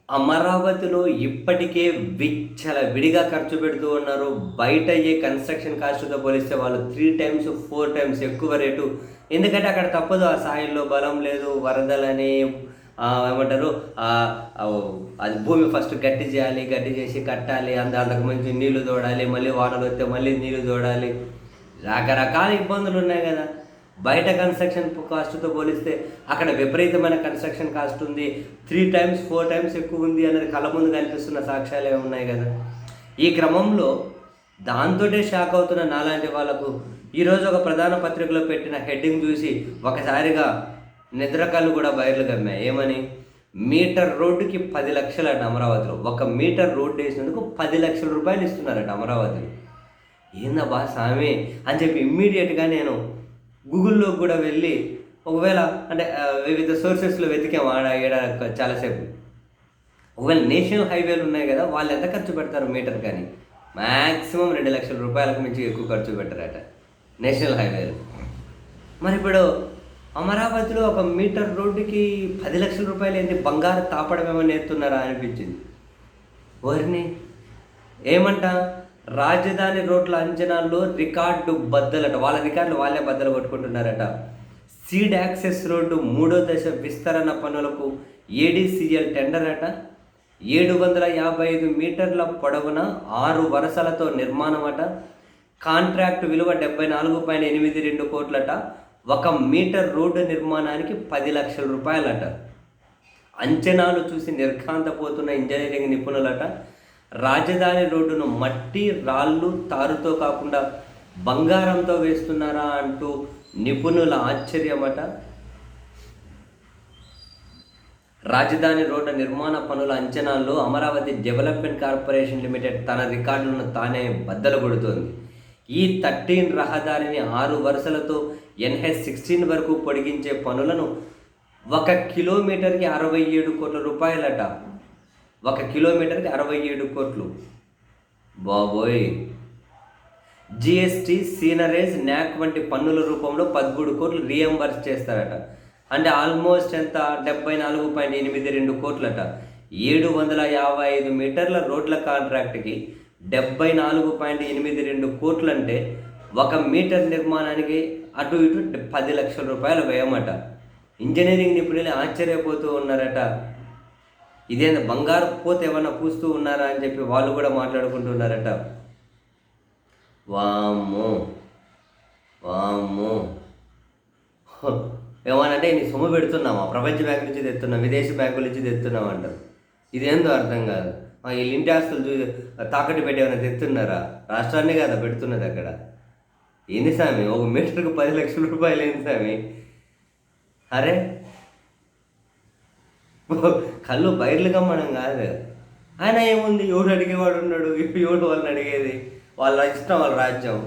అమరావతిలో ఇప్పటికే విచ్చలవిడిగా ఖర్చు పెడుతూ ఉన్నారు. బయట అయ్యే కన్‌స్ట్రక్షన్ కాస్ట్‌తో పోలిస్తే వాళ్ళు 3 టైమ్స్, 4 టైమ్స్ ఎక్కువ రేటు. ఎందుకంటే అక్కడ తప్పదు. ఆ సాయిల్లో బలం లేదు. వరదలని ఏమంటారు ఆహ్, అది భూమి ఫస్ట్ గట్టి చేయాలి. గట్టి చేసి కట్టాలి. అంతకు మించి నీళ్లు తోడాలి. మళ్ళీ వానలొస్తే మళ్ళీ నీళ్లు తోడాలి. రకరకాల ఇబ్బందులున్నాయి గదా! బయట కన్‌స్ట్రక్షన్ కాస్ట్‌తో పోలిస్తే అక్కడ విపరీతమైన కన్‌స్ట్రక్షన్ కాస్ట్ ఉంది. 3 టైమ్స్, 4 టైమ్స్ ఎక్కువుంది అనేది కళ్ళ ముందు కనిపిస్తున్న సాక్ష్యాలే ఉన్నాయి గదా! ఈ క్రమంలో దాంతోటే షాక్ అవుతున్న నాలాంటి వాళ్ళకు ఈరోజు ఒక ప్రధాన పత్రికలో పెట్టిన హెడ్డింగ్ చూసి ఒకసారిగా నిద్ర కళ్ళు కూడా బయర్లు కమ్మాయి. ఏమని? మీటర్ రోడ్డుకి 10,00,000 అమరావతిలో. ఒక మీటర్ రోడ్డు ఏసినందుకు 10,00,000 రూపాయలు ఇస్తున్నారట అమరావతిలో. ఏందబ్బా సామి అని చెప్పి ఇమ్మీడియేట్‌గా నేను గూగుల్‌లో కూడా వెళ్ళి ఒకవేళ అంటే వివిధ సోర్సెస్‌లో వెతికాము ఆడ ఈడ చాలా సేపు. ఒకవేళ నేషనల్ హైవేలు ఉన్నాయి గదా! వాళ్ళు ఎంత ఖర్చు పెడతారు మీటర్‌కని? మాక్సిమం 2,00,000 రూపాయలకు మించి ఎక్కువ ఖర్చు పెట్టరట నేషనల్ హైవేలు. మరిప్పుడు అమరావతిలో ఒక మీటర్ రోడ్డుకి 10,00,000 రూపాయలు ఏంటి? బంగారు తాపడం ఏమన్నా ఎత్తున్నారా అనిపించింది. ఓరిని! ఏమంట? రాజధాని రోడ్ల అంచనాల్లో రికార్డు బద్దలట. వాళ్ళ రికార్డులు వాళ్ళే బద్దలు కొట్టుకుంటున్నారట. సీడ్ యాక్సెస్ రోడ్డు మూడో దశ విస్తరణ పనులకు ఏడీసీఎల్ టెండర్ అట. 755 మీటర్ల పొడవున 6 వరుసలతో నిర్మాణం అట. కాంట్రాక్ట్ విలువ 74.82 కోట్లట. 1 మీటర్ రోడ్డు నిర్మాణానికి 10,00,000 రూపాయలట. అంచనాలు చూసి నిర్ఘాంతపోతున్న ఇంజనీరింగ్ నిపుణులట. రాజధాని రోడ్డును మట్టి, రాళ్ళు, తారుతో కాకుండా బంగారంతో వేస్తున్నారా అంటూ నిపుణుల ఆశ్చర్యమట. రాజధాని రోడ్డు నిర్మాణ పనుల అంచనాల్లో అమరావతి డెవలప్మెంట్ కార్పొరేషన్ లిమిటెడ్ తన రికార్డులను తానే బద్దలు కొడుతోంది. ఈ 13 రహదారిని 6 వరుసలతో NH16 వరకు పొడిగించే పనులను 1 కిలోమీటర్కి 67 కోట్ల రూపాయలట. 1 కిలోమీటర్కి 67 కోట్లు. బాబోయ్! జీఎస్టీ, సీనరేజ్, న్యాక్ వంటి పన్నుల రూపంలో 13 కోట్లు రీఎంబర్స్ చేస్తారట. అంటే ఆల్మోస్ట్ ఎంత? 74.82 కోట్లట. 755 మీటర్ల రోడ్ల కాంట్రాక్ట్కి 74.82 కోట్లంటే 1 మీటర్ నిర్మాణానికి అటు ఇటు 10,00,000 రూపాయలు వ్యయమట. ఇంజనీరింగ్ నిపుణులు ఆశ్చర్యపోతూ ఉన్నారట. ఇదేంది బంగారు పోత ఏమన్నా పూస్తూ ఉన్నారా అని చెప్పి వాళ్ళు కూడా మాట్లాడుకుంటున్నారట. వామ్మో వామ్మో! ఏమనంటే నీ సొమ్ము పెడుతున్నామా? ప్రపంచ బ్యాంకు నుంచి తెస్తున్నాం, విదేశీ బ్యాంకుల నుంచి తెస్తున్నాం అంటారు. ఇదేందో అర్థం కాదు. వీళ్ళు ఇంటి ఆస్తులు తాకట్టు పెట్టి ఏమైనా తెస్తున్నారా? రాష్ట్రాన్ని కదా పెడుతున్నది అక్కడ. ఏంది స్వామి? 1 మీటర్కి 10,00,000 రూపాయలు ఏంది స్వామి? అరే కళ్ళు బయర్లు కమ్మడం కాదు. ఆయన ఏముంది? ఎవడు అడిగేవాడు ఉన్నాడు? ఎవడు వాళ్ళని అడిగేది? వాళ్ళ ఇష్టం, వాళ్ళ రాజ్యం.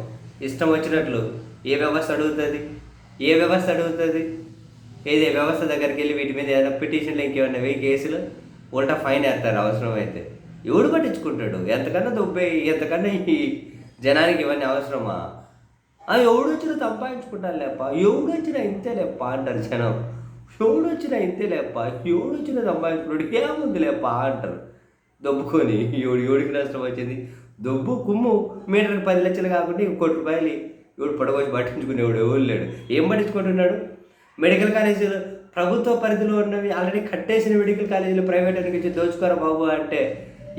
ఇష్టం వచ్చినట్లు ఏ వ్యవస్థ అడుగుతుంది? ఏ వ్యవస్థ అడుగుతుంది? ఏదే వ్యవస్థ దగ్గరికి వెళ్ళి వీటి మీద ఏదైనా పిటిషన్లు ఇంకేమన్నా వెయ్యి కేసులు ఉల్టా ఫైన్ వేస్తారు అవసరమైతే. ఎవడు పట్టించుకుంటాడు? ఎంతకన్నా దుబ్బే, ఎంతకన్నా ఈ జనానికి ఇవన్నీ అవసరమా? ఎవడు వచ్చినా సంపాదించుకుంటారు లేప, ఎవడు వచ్చినా ఇంతే లేప అంటారు జనం. ఎవడు వచ్చినా ఇంతే లేప, ఎవడు వచ్చినా సంపాదించుకున్నాడు ఏముంది లేప అంటారు దొబ్బుకొని. ఎవడికి నష్టం వచ్చింది? దొబ్బు కుమ్ము. మీటర్కి 10,00,000 కాకుండా 1 కోటి రూపాయలు ఎవడు పడగొచ్చి పట్టించుకునేవాడు ఎవరు లేడు. ఏం పట్టించుకుంటున్నాడు? మెడికల్ కాలేజీలు ప్రభుత్వ పరిధిలో ఉన్నవి ఆల్రెడీ కట్టేసిన మెడికల్ కాలేజీలు ప్రైవేట్ నుంచి దోచుకోరా బాబు అంటే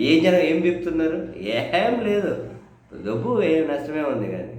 ఏ జనం ఏం చెప్తున్నారు? ఏం లేదు. దొబ్బు ఏం నష్టమే ఉంది కానీ